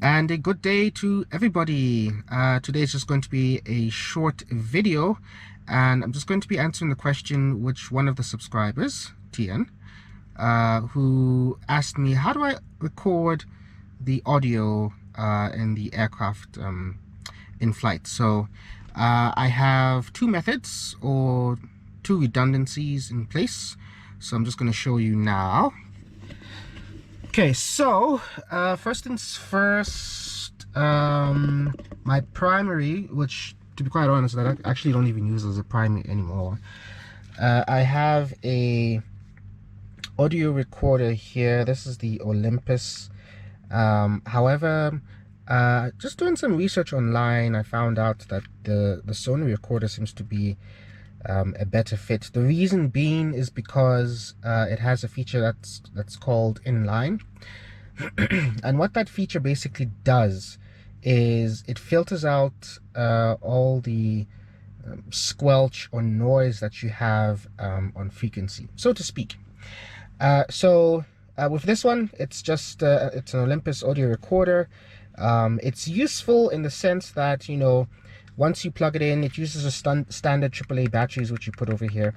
And a good day to everybody. Today is just going to be a short video, and I'm just going to be answering the question which one of the subscribers, TN, who asked me, how do I record the audio in the aircraft in flight? So I have two methods or two redundancies in place. So I'm just going to show you now. Okay, so first things first, my primary, which to be quite honest, I actually don't even use as a primary anymore. I have a audio recorder here. This is the Olympus. However, just doing some research online, I found out that the Sony recorder seems to be a better fit. The reason being is because it has a feature that's called inline, and what that feature basically does is it filters out all the squelch or noise that you have on frequency, so to speak. With this one, it's just it's an Olympus audio recorder. It's useful in the sense that, you know, once you plug it in, it uses a standard AAA batteries, which you put over here.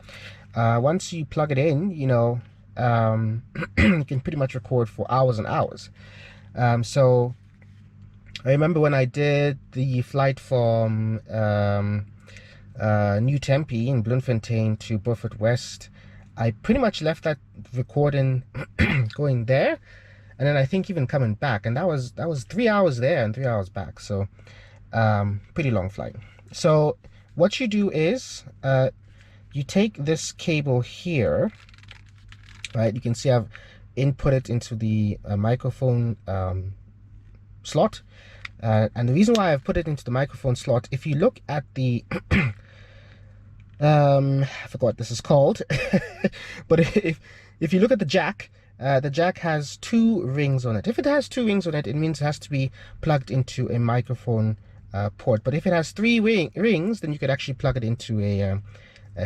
Once you plug it in, you know, you can pretty much record for hours and hours. So I remember when I did the flight from New Tempe in Bloemfontein to Beaufort West, I pretty much left that recording going there, and then I think even coming back, and that was 3 hours there and 3 hours back. So pretty long flight. So what you do is you take this cable here, right? You can see I've input it into the microphone slot, and the reason why I've put it into the microphone slot, if you look at the I forgot what this is called, but if you look at the jack has two rings on it. If it has two rings on it, it means it has to be plugged into a microphone port. But if it has three rings, then you could actually plug it into a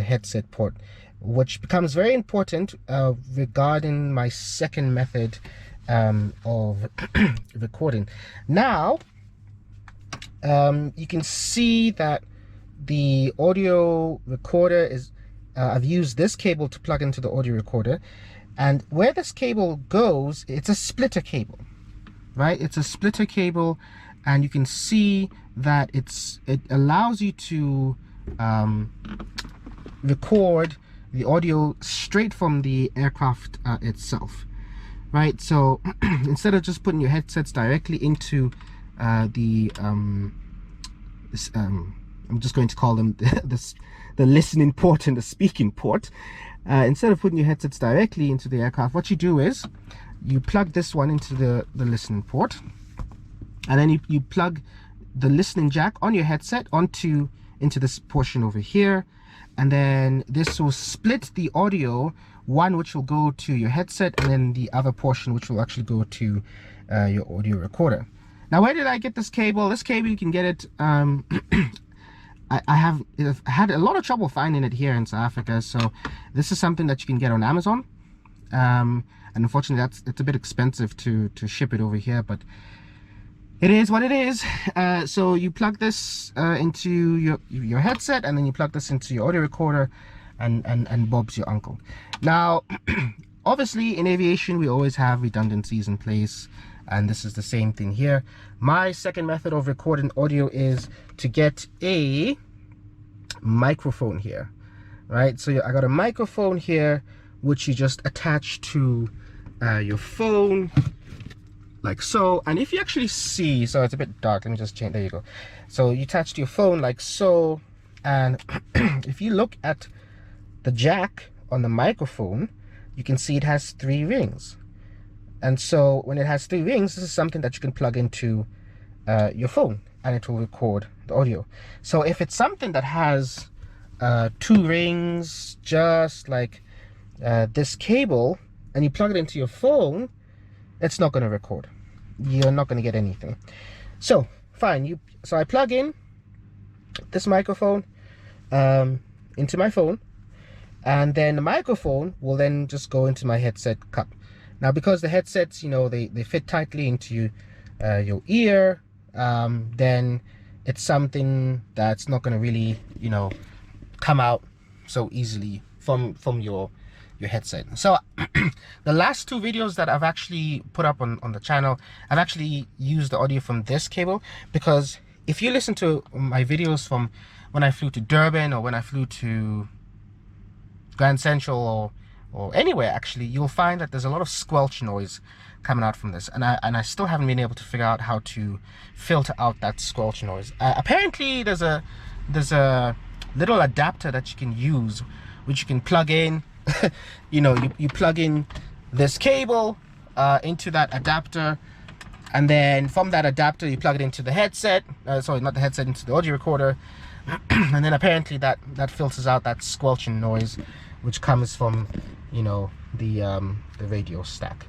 headset port, which becomes very important regarding my second method of recording. Now you can see that the audio recorder is I've used this cable to plug into the audio recorder, and where this cable goes, it's a splitter cable, right? It's a splitter cable, and you can see that it allows you to record the audio straight from the aircraft itself, right? So instead of just putting your headsets directly into I'm just going to call them the listening port and the speaking port. Instead of putting your headsets directly into the aircraft, what you do is you plug this one into the listening port, and then you plug the listening jack on your headset into this portion over here, and then this will split the audio, one which will go to your headset, and then the other portion which will actually go to your audio recorder. Now, where did I get this cable? This cable, you can get it I've had a lot of trouble finding it here in South Africa, so this is something that you can get on Amazon, and unfortunately it's a bit expensive to ship it over here, but it is what it is. So you plug this into your headset, and then you plug this into your audio recorder, and Bob's your uncle. Now obviously in aviation we always have redundancies in place, and this is the same thing here. My second method of recording audio is to get a microphone here, right? So I got a microphone here which you just attach to your phone like so, and if you actually see, so it's a bit dark, let me just change, there you go. So you attach to your phone like so, and if you look at the jack on the microphone, you can see it has three rings. And so when it has three rings, this is something that you can plug into your phone, and it will record the audio. So if it's something that has two rings, just like this cable, and you plug it into your phone, it's not going to record. You're not going to get anything. So fine, so I plug in this microphone into my phone, and then the microphone will then just go into my headset cup. Now, because the headsets, you know, they fit tightly into your ear, then it's something that's not going to really, you know, come out so easily from your headset. So the last two videos that I've actually put up on the channel, I've actually used the audio from this cable, because if you listen to my videos from when I flew to Durban or when I flew to Grand Central or anywhere, actually, you'll find that there's a lot of squelch noise coming out from this, and I still haven't been able to figure out how to filter out that squelch noise. Apparently there's a little adapter that you can use, which you can plug in. You know, you plug in this cable into that adapter, and then from that adapter you plug it into the headset, sorry, not the headset, into the audio recorder, and then apparently that filters out that squelching noise which comes from, you know, the radio stack.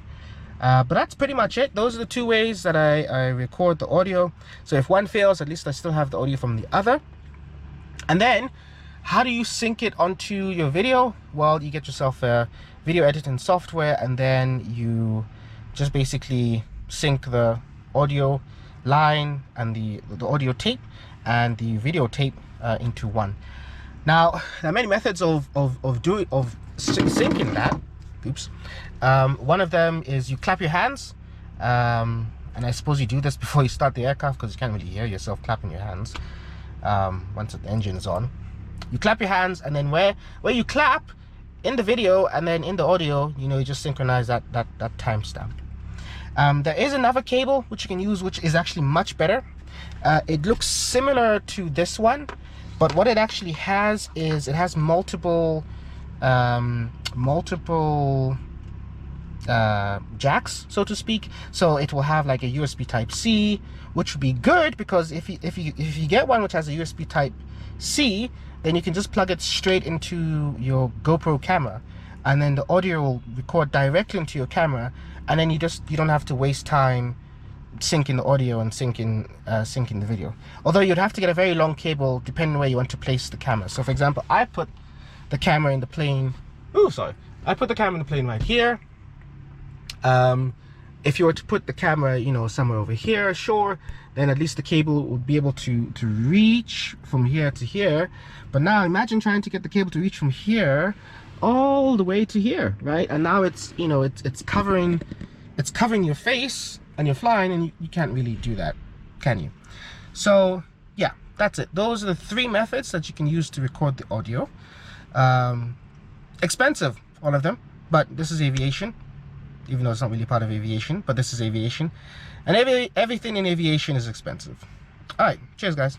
But that's pretty much it. Those are the two ways that I record the audio. So if one fails, at least I still have the audio from the other. And then how do you sync it onto your video? Well, you get yourself a video editing software, and then you just basically sync the audio line and the audio tape and the video tape into one. Now, there are many methods of syncing that. Oops. One of them is you clap your hands, and I suppose you do this before you start the aircraft, because you can't really hear yourself clapping your hands once the engine is on. You clap your hands, and then where you clap in the video and then in the audio, you know, you just synchronize that timestamp. There is another cable which you can use, which is actually much better. It looks similar to this one, but what it actually has is it has multiple jacks, so to speak. So it will have like a USB type C, which would be good, because if you get one which has a USB type C, then you can just plug it straight into your GoPro camera, and then the audio will record directly into your camera, and then you don't have to waste time syncing the audio and syncing the video. Although you'd have to get a very long cable depending on where you want to place the camera. So for example, I put the camera in the plane. I put the camera in the plane right here. If you were to put the camera, you know, somewhere over here, sure, then at least the cable would be able to reach from here to here. But now imagine trying to get the cable to reach from here all the way to here, right? And now it's, you know, it's covering your face, and you're flying, and you can't really do that, can you? So yeah, that's it. Those are the three methods that you can use to record the audio. Expensive, all of them, but this is aviation, even though it's not really part of aviation, but this is aviation, and everything in aviation is expensive. All right, cheers guys.